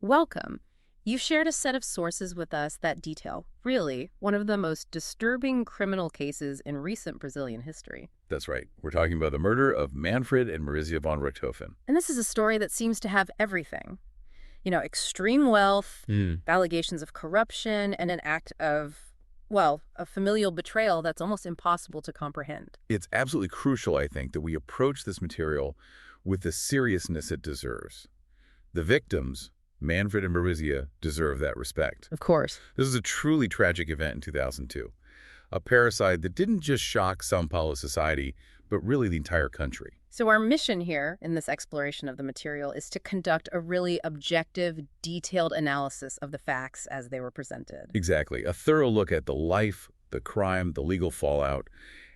Welcome. You've shared a set of sources with us that detail, really, one of the most disturbing criminal cases in recent Brazilian history. That's right. We're talking about the murder of Manfred and Marizia von Richthofen. And this is a story that seems to have everything. Extreme wealth, allegations of corruption, and an act of, well, a familial betrayal that's almost impossible to comprehend. It's absolutely crucial, I think, that we approach this material with the seriousness it deserves. The victims, Manfred and Marizia, deserve that respect. Of course. This is a truly tragic event in 2002. A parricide that didn't just shock São Paulo society, but really the entire country. So our mission here in this exploration of the material is to conduct a really objective, detailed analysis of the facts as they were presented. Exactly. A thorough look at the life, the crime, the legal fallout,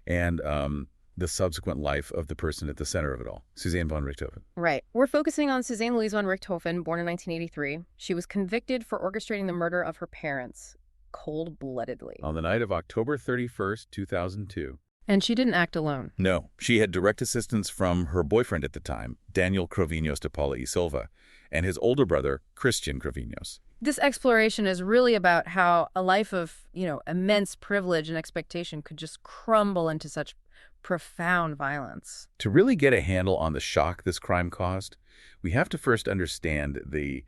and the subsequent life of the person at the center of it all, Suzane von Richthofen. Right. We're focusing on Suzane Louise von Richthofen, born in 1983. She was convicted for orchestrating the murder of her parents, cold-bloodedly. On the night of October 31st, 2002. And she didn't act alone. No, she had direct assistance from her boyfriend at the time, Daniel Cravinhos de Paula e Silva, and his older brother, Christian Cravinhos. This exploration is really about how a life of, immense privilege and expectation could just crumble into such profound violence. To really get a handle on the shock this crime caused, we have to first understand the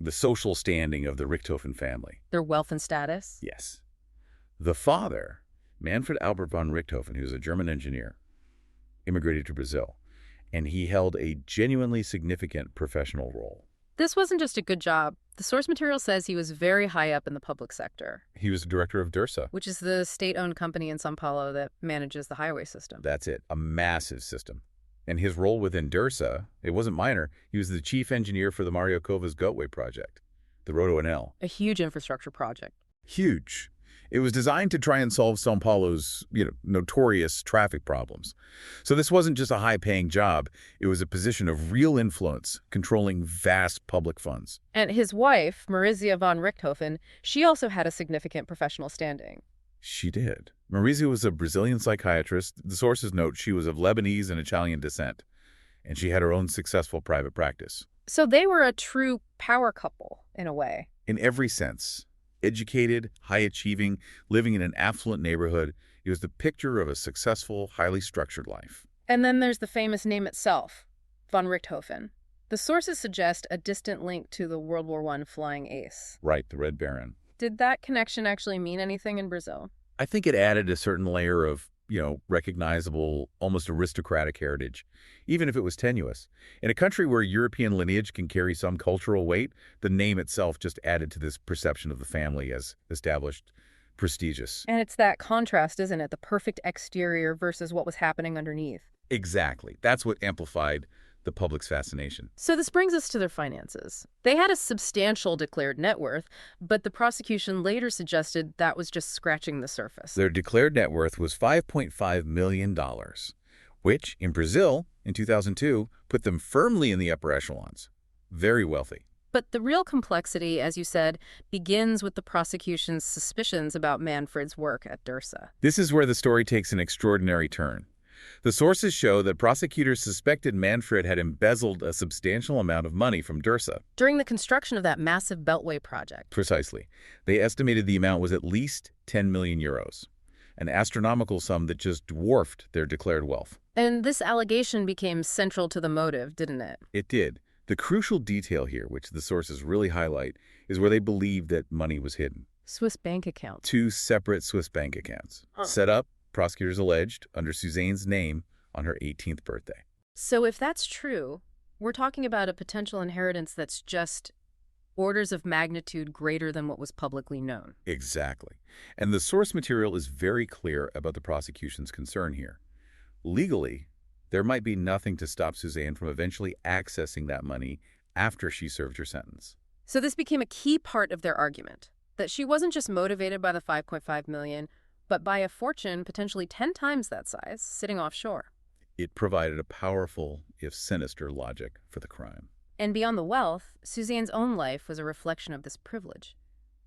social standing of the Richthofen family. Their wealth and status? Yes. The father, Manfred Albert von Richthofen, who's a German engineer, immigrated to Brazil, and he held a genuinely significant professional role. This wasn't just a good job. The source material says he was very high up in the public sector. He was director of DIRSA. Which is the state-owned company in São Paulo that manages the highway system. That's it, a massive system. And his role within DIRSA, it wasn't minor. He was the chief engineer for the Mario Covas Goatway project, the Roto NL. A huge infrastructure project. Huge. It was designed to try and solve São Paulo's, notorious traffic problems. So this wasn't just a high-paying job. It was a position of real influence, controlling vast public funds. And his wife, Marizia von Richthofen, she also had a significant professional standing. She did. Marizia was a Brazilian psychiatrist. The sources note she was of Lebanese and Italian descent, and she had her own successful private practice. So they were a true power couple, in a way. In every sense. Educated, high-achieving, living in an affluent neighborhood, it was the picture of a successful, highly structured life. And then there's the famous name itself, von Richthofen. The sources suggest a distant link to the World War I flying ace. Right, the Red Baron. Did that connection actually mean anything in Brazil? I think it added a certain layer of, recognizable, almost aristocratic heritage, even if it was tenuous. In a country where European lineage can carry some cultural weight, the name itself just added to this perception of the family as established, prestigious. And it's that contrast, isn't it? The perfect exterior versus what was happening underneath. Exactly. That's what amplified the public's fascination. So this brings us to their finances. They had a substantial declared net worth, but the prosecution later suggested that was just scratching the surface. Their declared net worth was $5.5 million, which, in Brazil, in 2002, put them firmly in the upper echelons. Very wealthy. But the real complexity, as you said, begins with the prosecution's suspicions about Manfred's work at DIRSA. This is where the story takes an extraordinary turn. The sources show that prosecutors suspected Manfred had embezzled a substantial amount of money from DIRSA. During the construction of that massive Beltway project. Precisely. They estimated the amount was at least 10 million euros, an astronomical sum that just dwarfed their declared wealth. And this allegation became central to the motive, didn't it? It did. The crucial detail here, which the sources really highlight, is where they believe that money was hidden. Swiss bank accounts. 2 separate Swiss bank accounts. Set up, prosecutors alleged, under Suzane's name on her 18th birthday. So if that's true, we're talking about a potential inheritance that's just orders of magnitude greater than what was publicly known. Exactly. And the source material is very clear about the prosecution's concern here. Legally, there might be nothing to stop Suzane from eventually accessing that money after she served her sentence. So this became a key part of their argument, that she wasn't just motivated by the $5.5 million, but by a fortune potentially 10 times that size, sitting offshore. It provided a powerful, if sinister, logic for the crime. And beyond the wealth, Suzane's own life was a reflection of this privilege.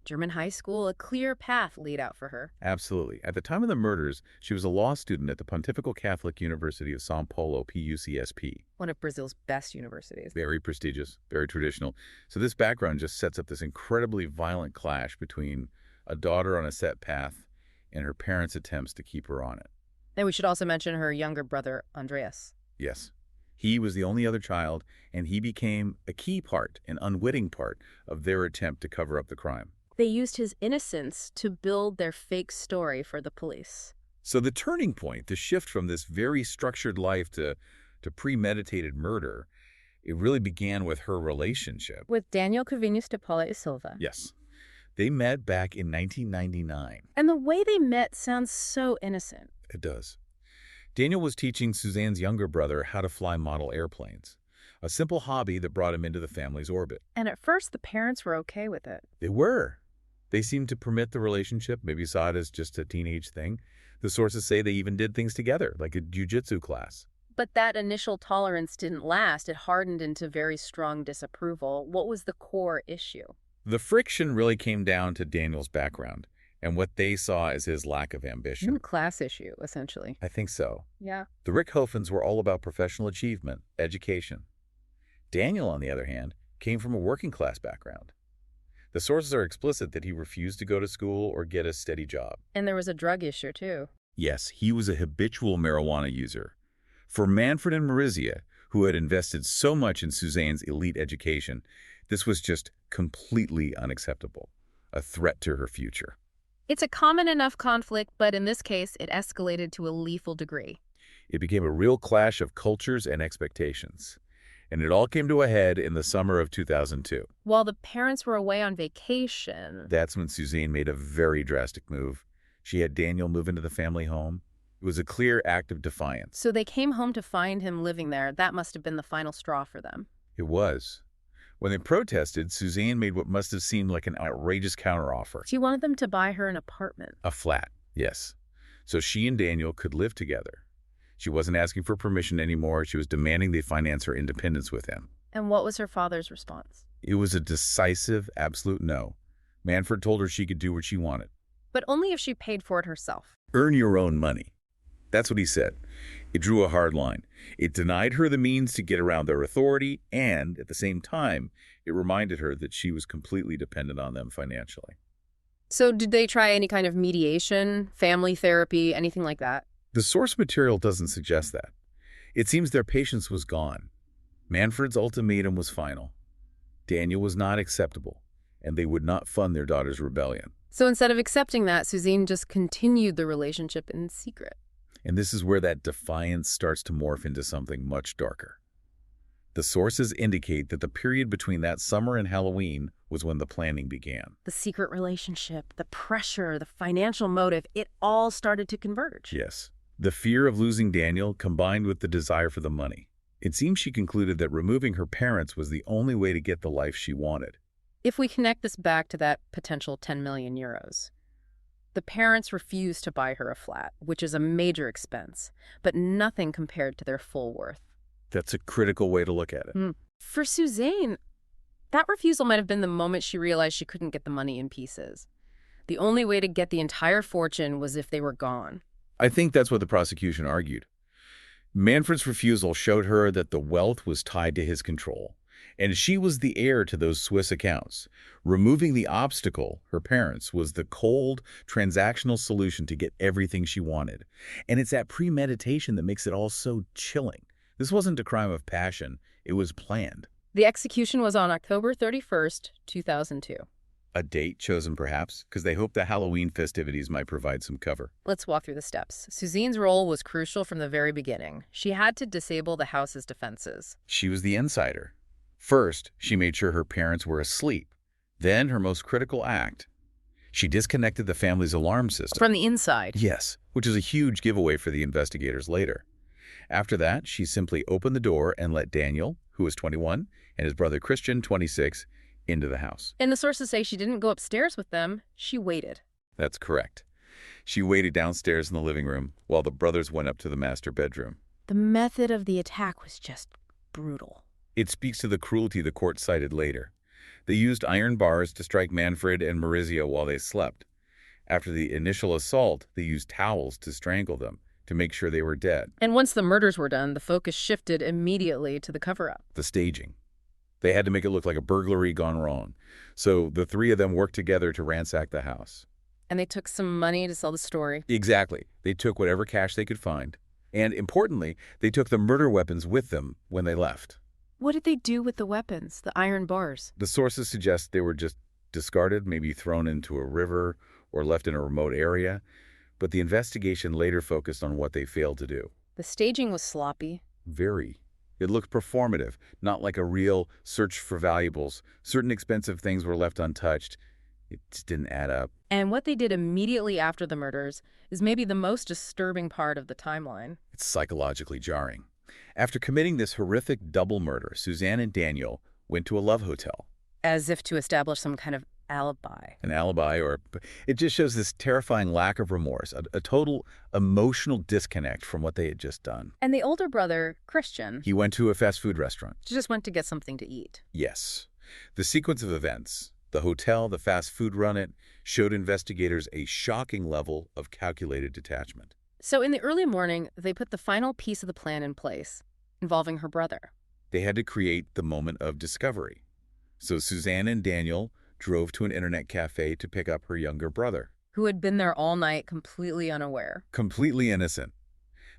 German high school, a clear path laid out for her. Absolutely. At the time of the murders, she was a law student at the Pontifical Catholic University of São Paulo, PUCSP. One of Brazil's best universities. Very prestigious, very traditional. So this background just sets up this incredibly violent clash between a daughter on a set path and her parents' attempts to keep her on it. And we should also mention her younger brother, Andreas. Yes. He was the only other child, and he became a key part, an unwitting part, of their attempt to cover up the crime. They used his innocence to build their fake story for the police. So the turning point, the shift from this very structured life to premeditated murder, it really began with her relationship. With Daniel Cravinhos de Paula e Silva. Yes. They met back in 1999. And the way they met sounds so innocent. It does. Daniel was teaching Suzane's younger brother how to fly model airplanes, a simple hobby that brought him into the family's orbit. And at first, the parents were okay with it. They were. They seemed to permit the relationship, maybe saw it as just a teenage thing. The sources say they even did things together, like a jiu-jitsu class. But that initial tolerance didn't last. It hardened into very strong disapproval. What was the core issue? The friction really came down to Daniel's background and what they saw as his lack of ambition. A class issue, essentially. I think so. Yeah. The Richthofens were all about professional achievement, education. Daniel, on the other hand, came from a working-class background. The sources are explicit that he refused to go to school or get a steady job. And there was a drug issue, too. Yes, he was a habitual marijuana user. For Manfred and Marizia, who had invested so much in Suzane's elite education, this was just completely unacceptable, a threat to her future. It's a common enough conflict, but in this case, it escalated to a lethal degree. It became a real clash of cultures and expectations. And it all came to a head in the summer of 2002. While the parents were away on vacation. That's when Suzane made a very drastic move. She had Daniel move into the family home. It was a clear act of defiance. So they came home to find him living there. That must have been the final straw for them. It was. When they protested, Suzane made what must have seemed like an outrageous counteroffer. She wanted them to buy her an apartment. A flat, yes. So she and Daniel could live together. She wasn't asking for permission anymore. She was demanding they finance her independence with him. And what was her father's response? It was a decisive, absolute no. Manfred told her she could do what she wanted. But only if she paid for it herself. Earn your own money. That's what he said. It drew a hard line. It denied her the means to get around their authority, and at the same time, it reminded her that she was completely dependent on them financially. So did they try any kind of mediation, family therapy, anything like that? The source material doesn't suggest that. It seems their patience was gone. Manfred's ultimatum was final. Daniel was not acceptable, and they would not fund their daughter's rebellion. So instead of accepting that, Suzane just continued the relationship in secret. And this is where that defiance starts to morph into something much darker. The sources indicate that the period between that summer and Halloween was when the planning began. The secret relationship, the pressure, the financial motive, it all started to converge. Yes. The fear of losing Daniel combined with the desire for the money. It seems she concluded that removing her parents was the only way to get the life she wanted. If we connect this back to that potential 10 million euros, the parents refused to buy her a flat, which is a major expense, but nothing compared to their full worth. That's a critical way to look at it. For Suzane, that refusal might have been the moment she realized she couldn't get the money in pieces. The only way to get the entire fortune was if they were gone. I think that's what the prosecution argued. Manfred's refusal showed her that the wealth was tied to his control, and she was the heir to those Swiss accounts. Removing the obstacle, her parents, was the cold, transactional solution to get everything she wanted. And it's that premeditation that makes it all so chilling. This wasn't a crime of passion. It was planned. The execution was on October 31st, 2002. A date chosen, perhaps, because they hoped the Halloween festivities might provide some cover. Let's walk through the steps. Suzane's role was crucial from the very beginning. She had to disable the house's defenses. She was the insider. First, she made sure her parents were asleep. Then, her most critical act, she disconnected the family's alarm system. From the inside? Yes, which is a huge giveaway for the investigators later. After that, she simply opened the door and let Daniel, who was 21, and his brother Christian, 26, into the house. And the sources say she didn't go upstairs with them. She waited. That's correct. She waited downstairs in the living room while the brothers went up to the master bedroom. The method of the attack was just brutal. It speaks to the cruelty the court cited later. They used iron bars to strike Manfred and Maurizio while they slept. After the initial assault, they used towels to strangle them to make sure they were dead. And once the murders were done, the focus shifted immediately to the cover-up. The staging. They had to make it look like a burglary gone wrong. So the three of them worked together to ransack the house. And they took some money to sell the story. Exactly. They took whatever cash they could find. And importantly, they took the murder weapons with them when they left. What did they do with the weapons, the iron bars? The sources suggest they were just discarded, maybe thrown into a river or left in a remote area. But the investigation later focused on what they failed to do. The staging was sloppy. Very. It looked performative, not like a real search for valuables. Certain expensive things were left untouched. It just didn't add up. And what they did immediately after the murders is maybe the most disturbing part of the timeline. It's psychologically jarring. After committing this horrific double murder, Suzane and Daniel went to a love hotel. As if to establish some kind of alibi. An alibi, or it just shows this terrifying lack of remorse, a total emotional disconnect from what they had just done. And the older brother, Christian, He went to a fast food restaurant. just went to get something to eat. Yes. The sequence of events, the hotel, the fast food run-in, showed investigators a shocking level of calculated detachment. So in the early morning, they put the final piece of the plan in place, involving her brother. They had to create the moment of discovery. So Suzane and Daniel drove to an internet cafe to pick up her younger brother. Who had been there all night, completely unaware. Completely innocent.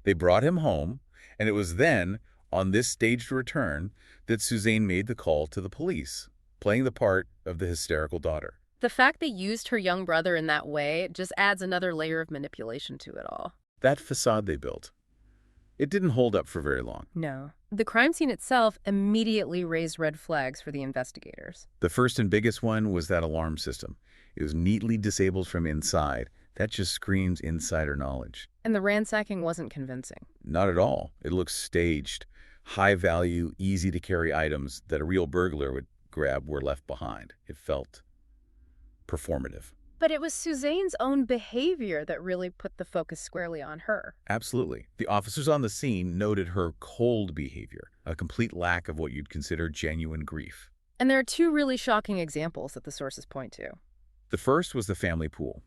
They brought him home, and it was then, on this staged return, that Suzane made the call to the police, playing the part of the hysterical daughter. The fact they used her young brother in that way just adds another layer of manipulation to it all. That facade they built, it didn't hold up for very long. No. The crime scene itself immediately raised red flags for the investigators. The first and biggest one was that alarm system. It was neatly disabled from inside. That just screams insider knowledge. And the ransacking wasn't convincing. Not at all. It looks staged. High value, easy to carry items that a real burglar would grab were left behind. It felt performative. But it was Suzane's own behavior that really put the focus squarely on her. Absolutely. The officers on the scene noted her cold behavior, a complete lack of what you'd consider genuine grief. And there are two really shocking examples that the sources point to. The first was the family pool.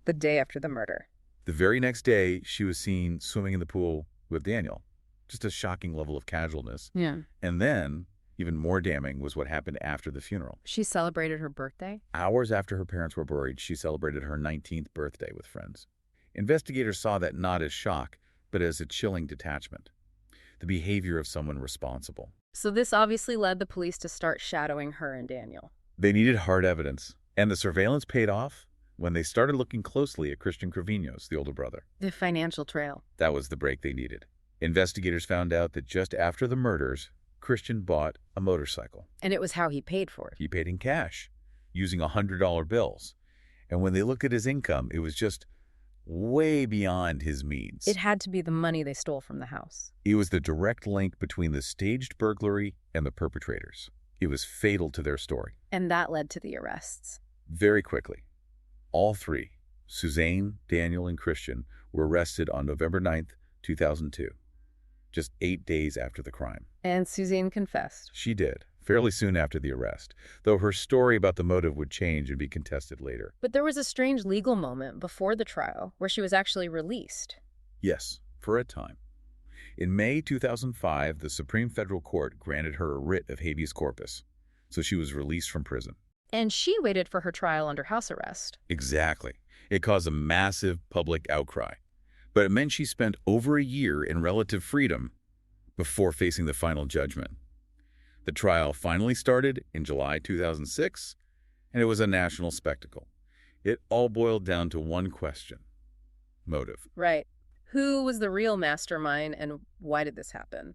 The day after the murder. The very next day, she was seen swimming in the pool with Daniel. Just a shocking level of casualness. Yeah. And then, even more damning, was what happened after the funeral. She celebrated her birthday? Hours after her parents were buried, she celebrated her 19th birthday with friends. Investigators saw that not as shock, but as a chilling detachment. The behavior of someone responsible. So this obviously led the police to start shadowing her and Daniel. They needed hard evidence, and the surveillance paid off when they started looking closely at Christian Cravinhos, the older brother. The financial trail. That was the break they needed. Investigators found out that just after the murders, Christian bought a motorcycle. And it was how he paid for it. He paid in cash, using $100 bills. And when they looked at his income, it was just way beyond his means. It had to be the money they stole from the house. It was the direct link between the staged burglary and the perpetrators. It was fatal to their story. And that led to the arrests. Very quickly, all three, Suzane, Daniel, and Christian, were arrested on November 9th, 2002, just 8 days after the crime. And Suzane confessed. She did, fairly soon after the arrest, though her story about the motive would change and be contested later. But there was a strange legal moment before the trial where she was actually released. Yes, for a time. In May 2005, the Supreme Federal Court granted her a writ of habeas corpus, so she was released from prison. And she waited for her trial under house arrest. Exactly. It caused a massive public outcry. But it meant she spent over a year in relative freedom before facing the final judgment. The trial finally started in July 2006, and it was a national spectacle. It all boiled down to one question: motive. Right. Who was the real mastermind and why did this happen?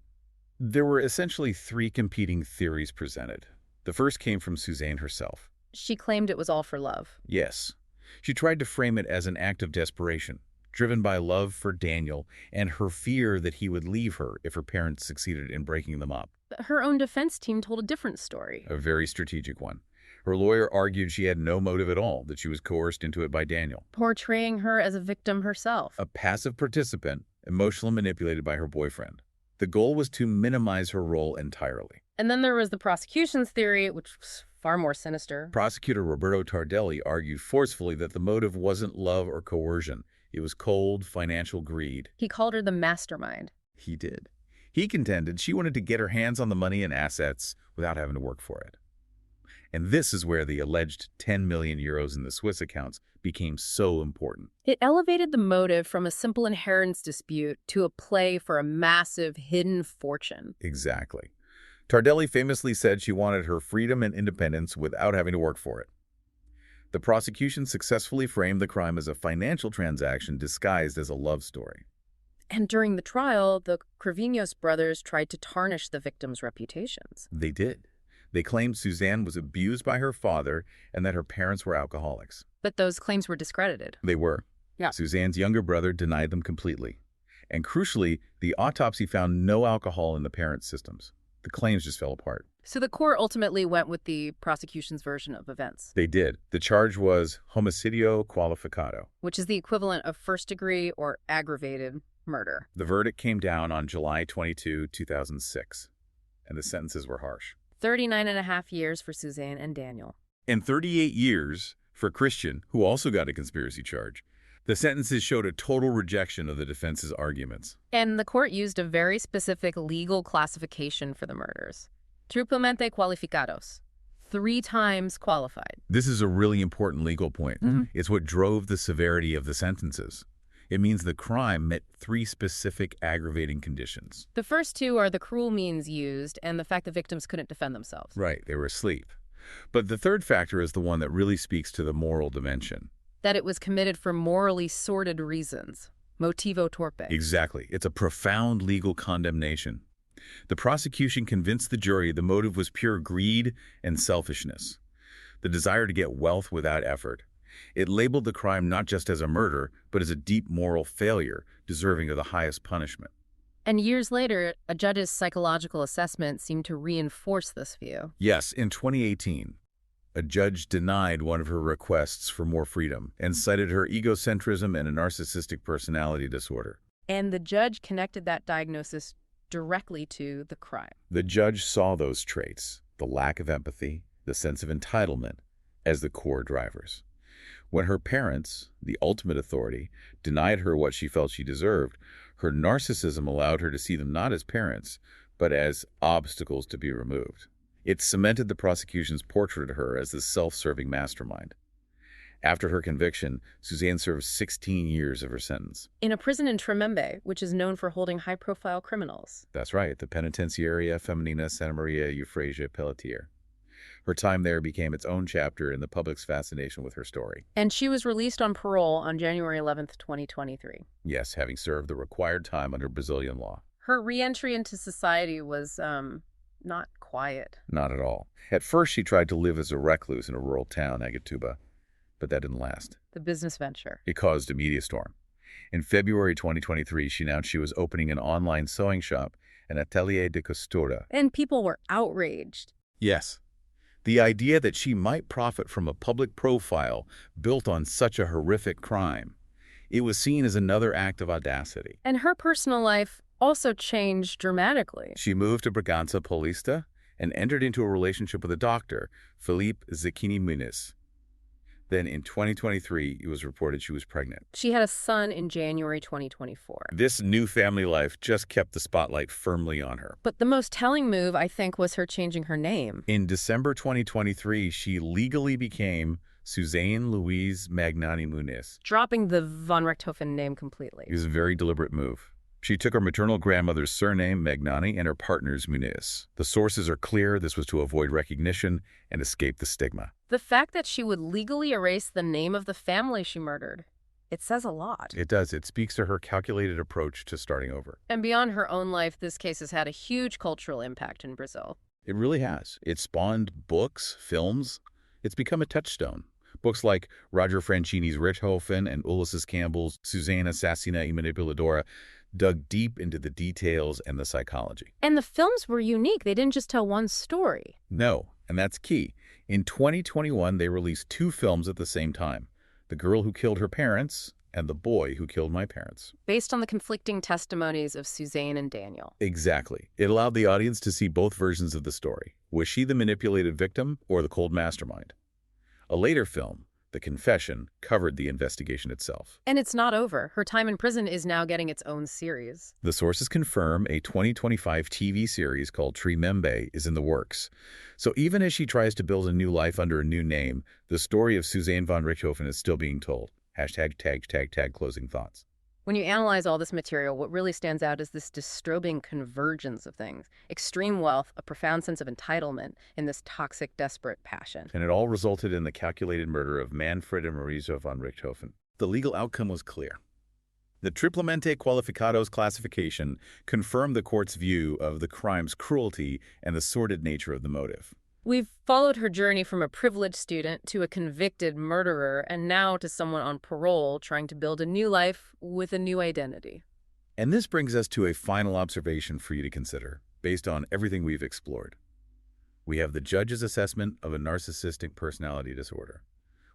There were essentially three competing theories presented. The first came from Suzane herself. She claimed it was all for love. Yes. She tried to frame it as an act of desperation, driven by love for Daniel and her fear that he would leave her if her parents succeeded in breaking them up. But her own defense team told a different story. A very strategic one. Her lawyer argued she had no motive at all, that she was coerced into it by Daniel. Portraying her as a victim herself. A passive participant, emotionally manipulated by her boyfriend. The goal was to minimize her role entirely. And then there was the prosecution's theory, which was far more sinister. Prosecutor Roberto Tardelli argued forcefully that the motive wasn't love or coercion. It was cold, financial greed. He called her the mastermind. He did. He contended she wanted to get her hands on the money and assets without having to work for it. And this is where the alleged 10 million euros in the Swiss accounts became so important. It elevated the motive from a simple inheritance dispute to a play for a massive hidden fortune. Exactly. Tardelli famously said she wanted her freedom and independence without having to work for it. The prosecution successfully framed the crime as a financial transaction disguised as a love story. And during the trial, the Cravinhos brothers tried to tarnish the victims' reputations. They did. They claimed Suzane was abused by her father and that her parents were alcoholics. But those claims were discredited. They were. Yeah. Suzane's younger brother denied them completely. And crucially, the autopsy found no alcohol in the parents' systems. The claims just fell apart. So the court ultimately went with the prosecution's version of events. They did. The charge was homicidio qualificado, which is the equivalent of first-degree or aggravated murder. The verdict came down on July 22, 2006, and the sentences were harsh. 39.5 years for Suzane and Daniel. And 38 years for Christian, who also got a conspiracy charge. The sentences showed a total rejection of the defense's arguments. And the court used a very specific legal classification for the murders. Triplemente cualificados. 3 times qualified. This is a really important legal point. It's what drove the severity of the sentences. It means the crime met 3 specific aggravating conditions. The first 2 are the cruel means used and the fact the victims couldn't defend themselves. Right, they were asleep. But the third factor is the one that really speaks to the moral dimension. That it was committed for morally sordid reasons. Motivo torpe. Exactly. It's a profound legal condemnation. The prosecution convinced the jury the motive was pure greed and selfishness, the desire to get wealth without effort. It labeled the crime not just as a murder, but as a deep moral failure, deserving of the highest punishment. And years later, a judge's psychological assessment seemed to reinforce this view. Yes, in 2018, a judge denied one of her requests for more freedom and cited her egocentrism and a narcissistic personality disorder. And the judge connected that diagnosis directly to the crime. The judge saw those traits, the lack of empathy, the sense of entitlement, as the core drivers. When her parents, the ultimate authority, denied her what she felt she deserved, her narcissism allowed her to see them not as parents, but as obstacles to be removed. It cemented the prosecution's portrait of her as the self-serving mastermind. After her conviction, Suzane served 16 years of her sentence. In a prison in Tremembe, which is known for holding high-profile criminals. That's right, the Penitenciaria Femenina Santa Maria Eufrasia Pelletier. Her time there became its own chapter in the public's fascination with her story. And she was released on parole on January 11th, 2023. Yes, having served the required time under Brazilian law. Her re-entry into society was, not quiet. Not at all. At first, she tried to live as a recluse in a rural town, Agatuba, but that didn't last. The business venture. It caused a media storm. In February 2023, she announced she was opening an online sewing shop, an atelier de costura. And people were outraged. Yes. The idea that she might profit from a public profile built on such a horrific crime. It was seen as another act of audacity. And her personal life also changed dramatically. She moved to Bragança Paulista and entered into a relationship with a doctor, Felipe Zecchini Muniz. Then in 2023, it was reported she was pregnant. She had a son in January 2024. This new family life just kept the spotlight firmly on her. But the most telling move, I think, was her changing her name. In December 2023, she legally became Suzane Louise Magnani Muniz. Dropping the von Richthofen name completely. It was a very deliberate move. She took her maternal grandmother's surname, Magnani, and her partner's Muniz. The sources are clear. This was to avoid recognition and escape the stigma. The fact that she would legally erase the name of the family she murdered, it says a lot. It does. It speaks to her calculated approach to starting over. And beyond her own life, this case has had a huge cultural impact in Brazil. It really has. It spawned books, films. It's become a touchstone. Books like Roger Franchini's Richthofen and Ulysses Campbell's Suzane Assassina y Manipuladora dug deep into the details and the psychology. And the films were unique. They didn't just tell one story. No, and that's key. In 2021, they released 2 films at the same time. The Girl Who Killed Her Parents and the boy who killed my parents. Based on the conflicting testimonies of Suzane and Daniel. Exactly. It allowed the audience to see both versions of the story. Was she the manipulated victim or the cold mastermind? A later film, The Confession, covered the investigation itself. And it's not over. Her time in prison is now getting its own series. The sources confirm a 2025 TV series called Tremembe is in the works. So even as she tries to build a new life under a new name, the story of Suzane von Richthofen is still being told. #tag closing thoughts. When you analyze all this material, what really stands out is this disturbing convergence of things. Extreme wealth, a profound sense of entitlement, and this toxic, desperate passion. And it all resulted in the calculated murder of Manfred and Marisa von Richthofen. The legal outcome was clear. The Triplemente Qualificados classification confirmed the court's view of the crime's cruelty and the sordid nature of the motive. We've followed her journey from a privileged student to a convicted murderer and now to someone on parole trying to build a new life with a new identity. And this brings us to a final observation for you to consider, based on everything we've explored. We have the judge's assessment of a narcissistic personality disorder.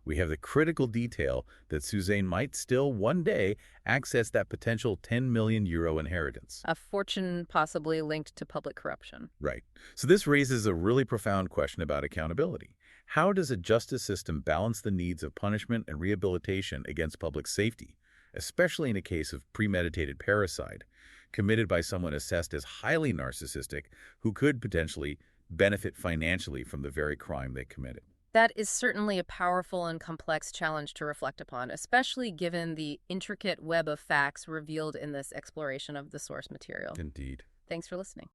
We have the critical detail that Suzane might still one day access that potential €10 million inheritance. A fortune possibly linked to public corruption. Right. So this raises a really profound question about accountability. How does a justice system balance the needs of punishment and rehabilitation against public safety, especially in a case of premeditated parricide, committed by someone assessed as highly narcissistic who could potentially benefit financially from the very crime they committed? That is certainly a powerful and complex challenge to reflect upon, especially given the intricate web of facts revealed in this exploration of the source material. Indeed. Thanks for listening.